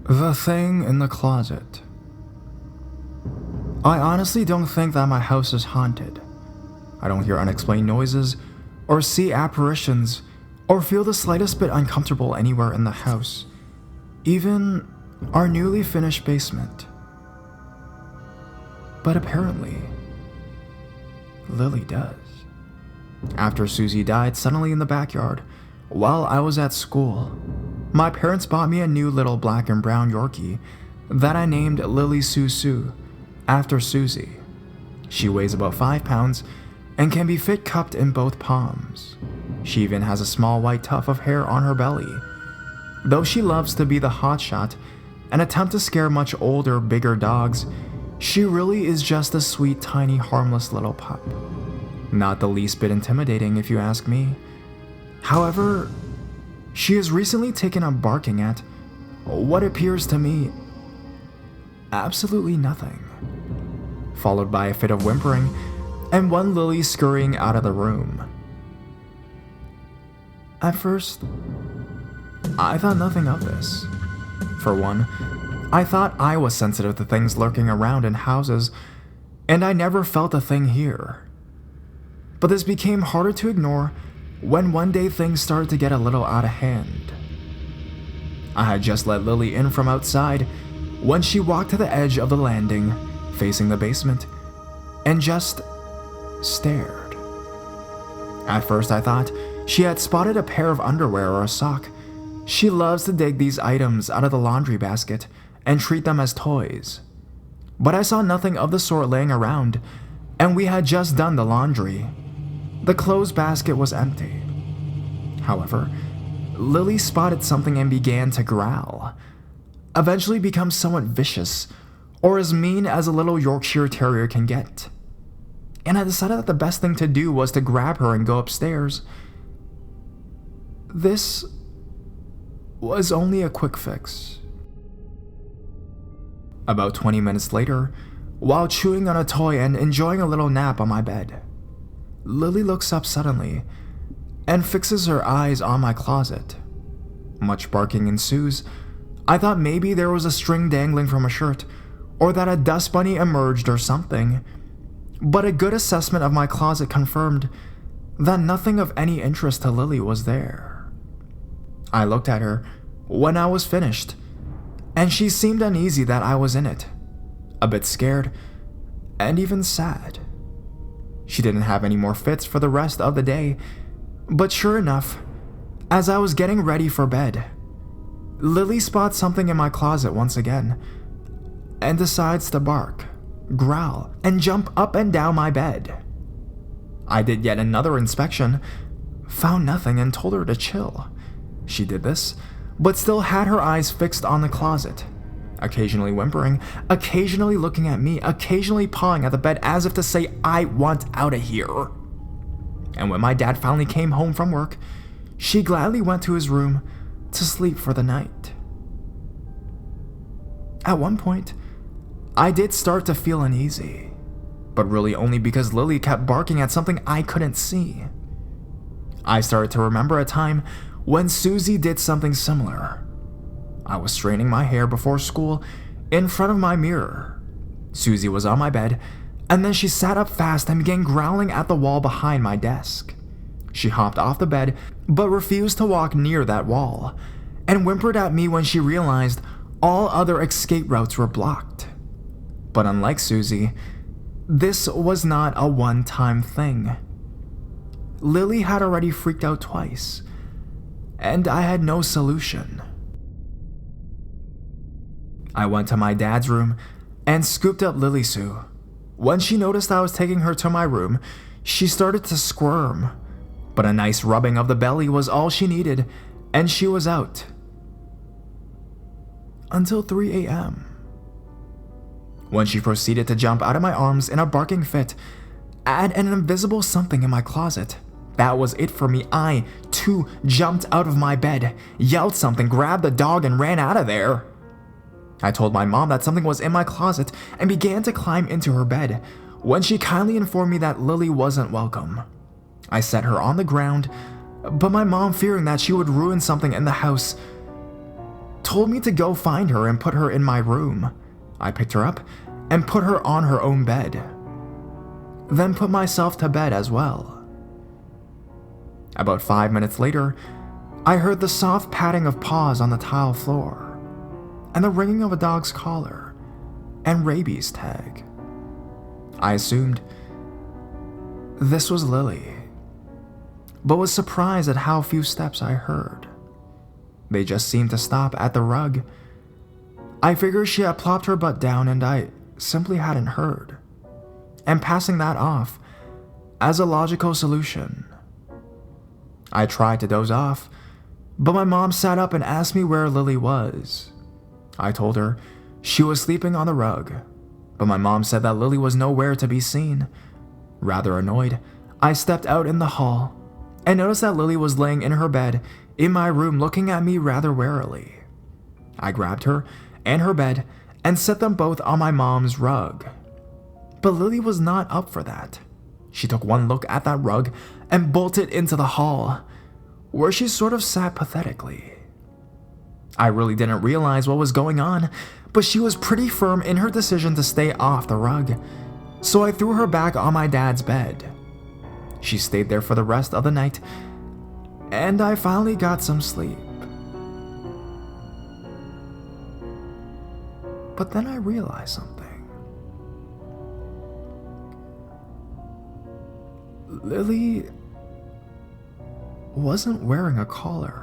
The thing in the closet. I honestly don't think that my house is haunted. I don't hear unexplained noises, or see apparitions, or feel the slightest bit uncomfortable anywhere in the house, even our newly finished basement. But apparently, Lily does. After Susie died suddenly in the backyard, while I was at school, my parents bought me a new little black and brown Yorkie that I named Lily Sue Sue after Susie. She weighs about 5 pounds and can be fit cupped in both palms. She even has a small white tuft of hair on her belly. Though she loves to be the hotshot and attempt to scare much older, bigger dogs, she really is just a sweet, tiny, harmless little pup. Not the least bit intimidating, if you ask me. However, she has recently taken up barking at what appears to me absolutely nothing, followed by a fit of whimpering and one Lily scurrying out of the room. At first, I thought nothing of this. For one, I thought I was sensitive to things lurking around in houses, and I never felt a thing here. But this became harder to ignore when one day things started to get a little out of hand. I had just let Lily in from outside when she walked to the edge of the landing, facing the basement, and just stared. At first I thought she had spotted a pair of underwear or a sock. She loves to dig these items out of the laundry basket and treat them as toys. But I saw nothing of the sort laying around, and we had just done the laundry. The clothes basket was empty. However, Lily spotted something and began to growl, eventually become somewhat vicious, or as mean as a little Yorkshire Terrier can get. And I decided that the best thing to do was to grab her and go upstairs. This was only a quick fix. About 20 minutes later, while chewing on a toy and enjoying a little nap on my bed, Lily looks up suddenly and fixes her eyes on my closet. Much barking ensues. I thought maybe there was a string dangling from a shirt, or that a dust bunny emerged or something, but a good assessment of my closet confirmed that nothing of any interest to Lily was there. I looked at her when I was finished, and she seemed uneasy that I was in it, a bit scared, and even sad. She didn't have any more fits for the rest of the day, but sure enough, as I was getting ready for bed, Lily spots something in my closet once again, and decides to bark, growl, and jump up and down my bed. I did yet another inspection, found nothing, and told her to chill. She did this, but still had her eyes fixed on the closet, occasionally whimpering, occasionally looking at me, occasionally pawing at the bed as if to say, "I want out of here." And when my dad finally came home from work, she gladly went to his room to sleep for the night. At one point, I did start to feel uneasy, but really only because Lily kept barking at something I couldn't see. I started to remember a time when Susie did something similar. I was straightening my hair before school in front of my mirror. Susie was on my bed, and then she sat up fast and began growling at the wall behind my desk. She hopped off the bed, but refused to walk near that wall, and whimpered at me when she realized all other escape routes were blocked. But unlike Susie, this was not a one-time thing. Lily had already freaked out twice, and I had no solution. I went to my dad's room and scooped up Lily Sue. When she noticed I was taking her to my room, she started to squirm, but a nice rubbing of the belly was all she needed, and she was out. Until 3 a.m. when she proceeded to jump out of my arms in a barking fit at an invisible something in my closet. That was it for me. I, too, jumped out of my bed, yelled something, grabbed the dog, and ran out of there. I told my mom that something was in my closet and began to climb into her bed, when she kindly informed me that Lily wasn't welcome. I set her on the ground, but my mom, fearing that she would ruin something in the house, told me to go find her and put her in my room. I picked her up and put her on her own bed, then put myself to bed as well. About 5 minutes later, I heard the soft patting of paws on the tile floor, and the ringing of a dog's collar and rabies tag. I assumed this was Lily, but was surprised at how few steps I heard. They just seemed to stop at the rug. I figured she had plopped her butt down and I simply hadn't heard, and passing that off as a logical solution. I tried to doze off, but my mom sat up and asked me where Lily was. I told her she was sleeping on the rug, but my mom said that Lily was nowhere to be seen. Rather annoyed, I stepped out in the hall and noticed that Lily was laying in her bed in my room looking at me rather warily. I grabbed her and her bed and set them both on my mom's rug. But Lily was not up for that. She took one look at that rug and bolted into the hall, where she sort of sat pathetically. I really didn't realize what was going on, but she was pretty firm in her decision to stay off the rug, so I threw her back on my dad's bed. She stayed there for the rest of the night, and I finally got some sleep. But then I realized something. Lily wasn't wearing a collar.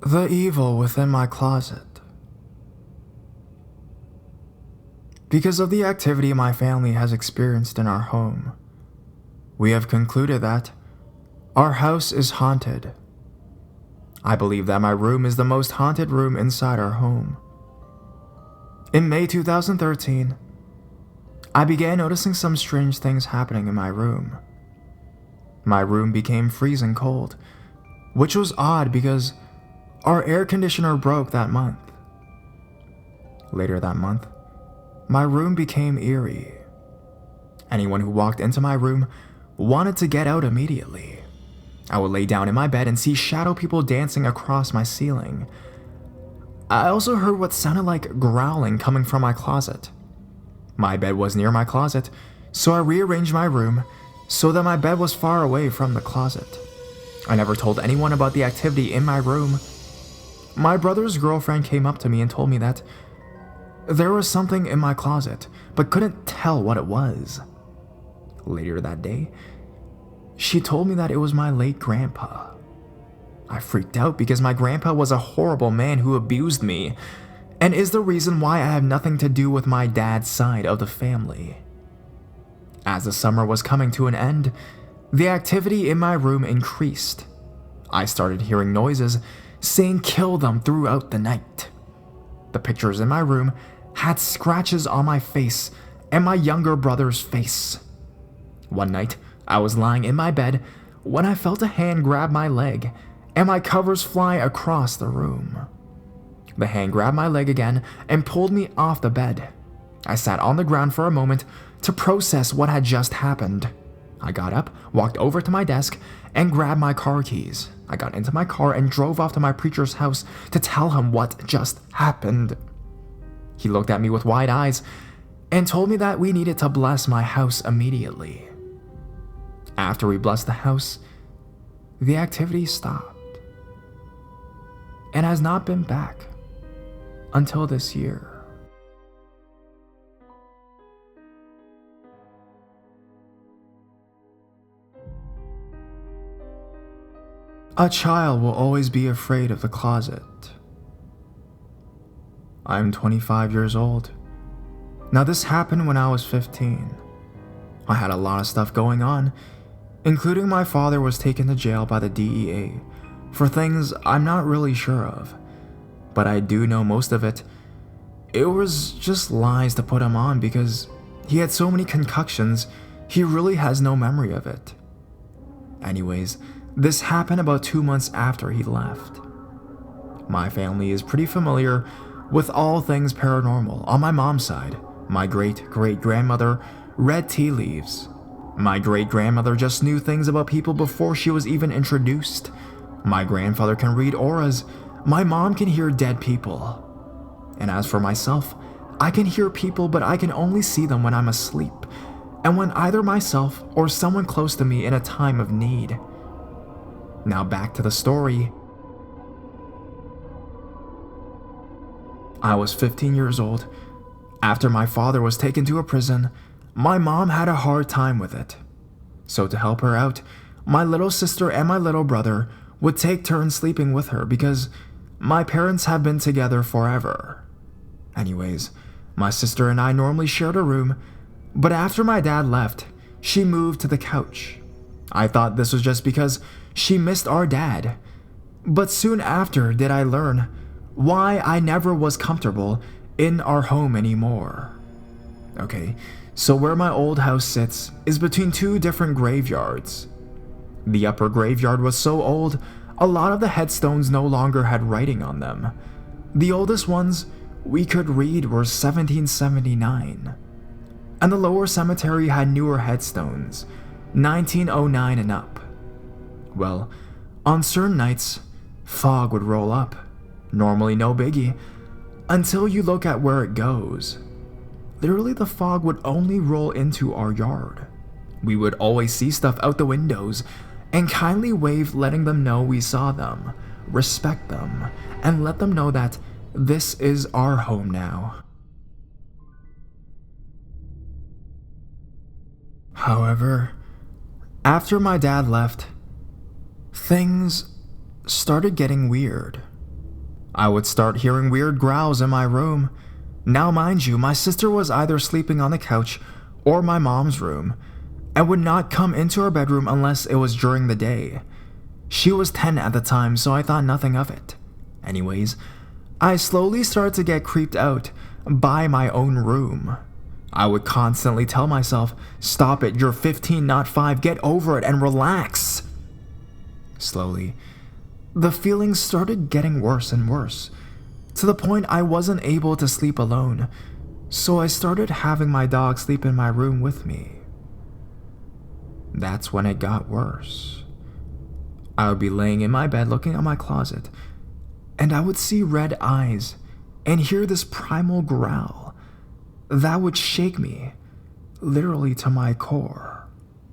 The evil within my closet. Because of the activity my family has experienced in our home, we have concluded that our house is haunted. I believe that my room is the most haunted room inside our home. In May 2013, I began noticing some strange things happening in my room. My room became freezing cold, which was odd because our air conditioner broke that month. Later that month, my room became eerie. Anyone who walked into my room wanted to get out immediately. I would lay down in my bed and see shadow people dancing across my ceiling. I also heard what sounded like growling coming from my closet. My bed was near my closet, so I rearranged my room so that my bed was far away from the closet. I never told anyone about the activity in my room. My brother's girlfriend came up to me and told me that there was something in my closet, but couldn't tell what it was. Later that day, she told me that it was my late grandpa. I freaked out because my grandpa was a horrible man who abused me, and is the reason why I have nothing to do with my dad's side of the family. As the summer was coming to an end, the activity in my room increased. I started hearing noises saying "kill them" throughout the night. The pictures in my room had scratches on my face and my younger brother's face. One night, I was lying in my bed when I felt a hand grab my leg and my covers fly across the room. The hand grabbed my leg again and pulled me off the bed. I sat on the ground for a moment to process what had just happened. I got up, walked over to my desk, and grabbed my car keys. I got into my car and drove off to my preacher's house to tell him what just happened. He looked at me with wide eyes and told me that we needed to bless my house immediately. After we blessed the house, the activity stopped and has not been back until this year. A child will always be afraid of the closet. I'm 25 years old. Now, this happened when I was 15. I had a lot of stuff going on, including my father was taken to jail by the DEA for things I'm not really sure of, but I do know most of it. It was just lies to put him on because he had so many concoctions, he really has no memory of it. Anyways, this happened about 2 months after he left. My family is pretty familiar with all things paranormal on my mom's side. My great-great-grandmother read tea leaves. My great-grandmother just knew things about people before she was even introduced. My grandfather can read auras. My mom can hear dead people. And as for myself, I can hear people, but I can only see them when I'm asleep, and when either myself or someone close to me in a time of need. Now back to the story. I was 15 years old. After my father was taken to a prison, my mom had a hard time with it. So to help her out, my little sister and my little brother would take turns sleeping with her because my parents have been together forever. Anyways, my sister and I normally shared a room, but after my dad left, she moved to the couch. I thought this was just because she missed our dad, but soon after did I learn why I never was comfortable in our home anymore. Okay, so where my old house sits is between two different graveyards. The upper graveyard was so old, a lot of the headstones no longer had writing on them. The oldest ones we could read were 1779. And the lower cemetery had newer headstones, 1909 and up. Well, on certain nights, fog would roll up. Normally no biggie, until you look at where it goes. Literally, the fog would only roll into our yard. We would always see stuff out the windows and kindly wave, letting them know we saw them, respect them, and let them know that this is our home now. However, after my dad left, things started getting weird. I would start hearing weird growls in my room. Now mind you, my sister was either sleeping on the couch or my mom's room, and would not come into her bedroom unless it was during the day. She was 10 at the time, so I thought nothing of it. Anyways, I slowly started to get creeped out by my own room. I would constantly tell myself, "Stop it, you're 15, not 5, get over it and relax." Slowly, the feelings started getting worse and worse, to the point I wasn't able to sleep alone, so I started having my dog sleep in my room with me. That's when it got worse. I would be laying in my bed looking at my closet, and I would see red eyes and hear this primal growl that would shake me, literally to my core.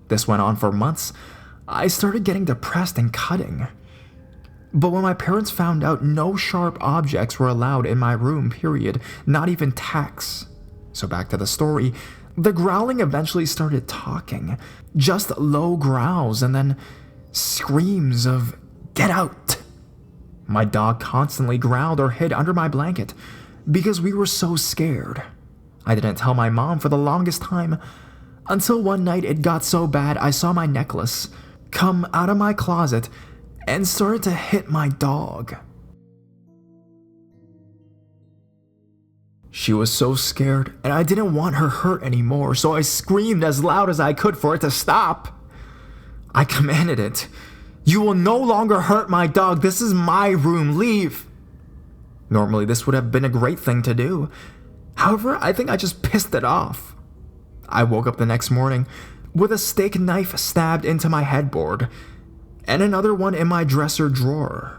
This went on for months. I started getting depressed and cutting. But when my parents found out, no sharp objects were allowed in my room, period, not even tacks. So back to the story, the growling eventually started talking, just low growls and then screams of, "Get out!" My dog constantly growled or hid under my blanket because we were so scared. I didn't tell my mom for the longest time, until one night it got so bad I saw my necklace come out of my closet and started to hit my dog. She was so scared, and I didn't want her hurt anymore, so I screamed as loud as I could for it to stop. I commanded it, "You will no longer hurt my dog, this is my room, leave." Normally this would have been a great thing to do. However, I think I just pissed it off. I woke up the next morning with a steak knife stabbed into my headboard, and another one in my dresser drawer.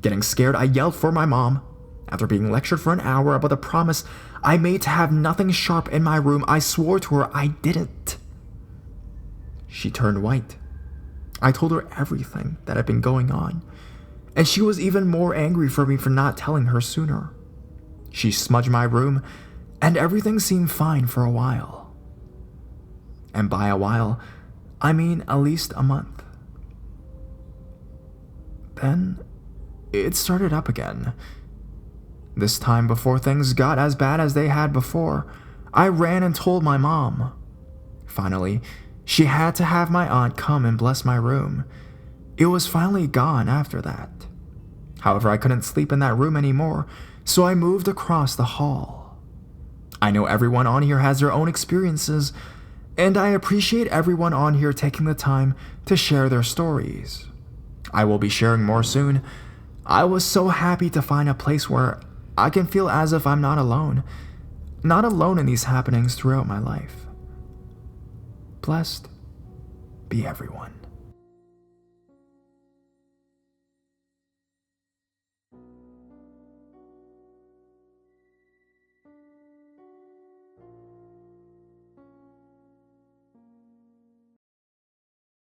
Getting scared, I yelled for my mom. After being lectured for an hour about the promise I made to have nothing sharp in my room, I swore to her I didn't. She turned white. I told her everything that had been going on, and she was even more angry for me for not telling her sooner. She smudged my room, and everything seemed fine for a while. And by a while, I mean at least a month. Then, it started up again. This time, before things got as bad as they had before, I ran and told my mom. Finally, she had to have my aunt come and bless my room. It was finally gone after that. However, I couldn't sleep in that room anymore, so I moved across the hall. I know everyone on here has their own experiences, and I appreciate everyone on here taking the time to share their stories. I will be sharing more soon. I was so happy to find a place where I can feel as if I'm not alone. not alone in these happenings throughout my life. Blessed be everyone.